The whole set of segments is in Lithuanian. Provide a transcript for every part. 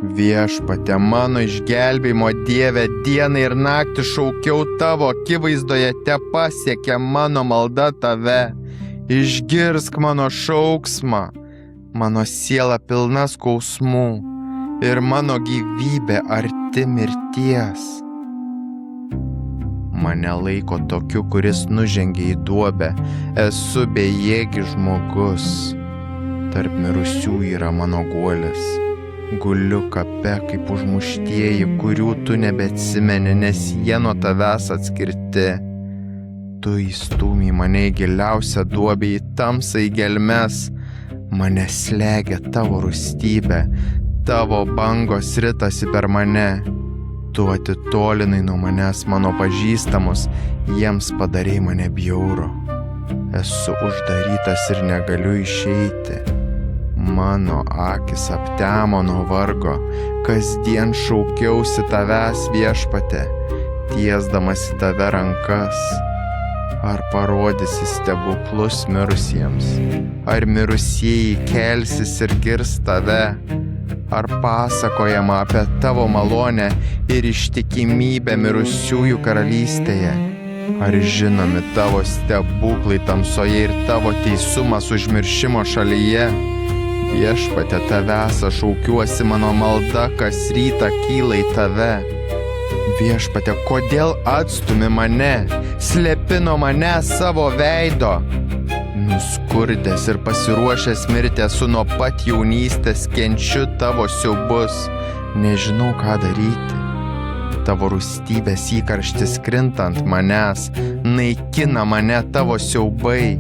Viešpatie, mano išgelbėjimo Dieve, dieną ir naktį šaukiau tavo akivaizdoje, tepasiekia mano malda tave. Išgirsk mano šauksmą, mano siela pilna skausmų ir mano gyvybė arti mirties. Mane laiko tokiu, kuris nužengė į duobę, esu bejėgis žmogus. Tarp mirusių yra mano guolis. Guliu kape kaip užmuštieji, kurių tu nebeatsimeni, nes jie nuo tavęs atskirti. Tu įstūmei mane į giliausią duobę, į tamsą, į gelmes. Mane slegia tavo rūstybė, tavo bangos ritasi per mane. Tu atitolinai nuo manęs mano pažįstamus, jiems padarei mane bjauru. Esu uždarytas ir negaliu išeiti. Mano akis aptemo nuo vargo, kasdien šaukiausi tavęs, Viešpatie, tiesdamas į tave rankas. Ar parodysi stebuklus mirusiems? Ar mirusieji kelsis ir girs tave? Ar pasakojama apie tavo malonę ir ištikimybę mirusiųjų karalystėje? Ar žinomi tavo stebuklai tamsoje ir tavo teisumas užmiršimo šalyje? Viešpatie, tavęs aš šaukiuosi, mano malda kas rytą kyla į tave. Viešpatie, kodėl atstumi mane, slepi nuo mane savo veido? Nuskurdęs ir pasiruošęs mirti esu nuo pat jaunystės, kenčiu tavo siaubus, nežinau ką daryti. Tavo rūstybės įkarštis krinta ant manęs, naikina mane tavo siaubai.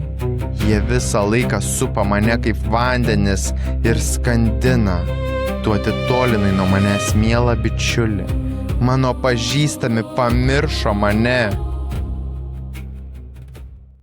Jie visą laiką supa mane kaip vandenis ir skandina. Tu atitolinai nuo manęs mielą bičiulį. Mano pažįstami pamiršo mane.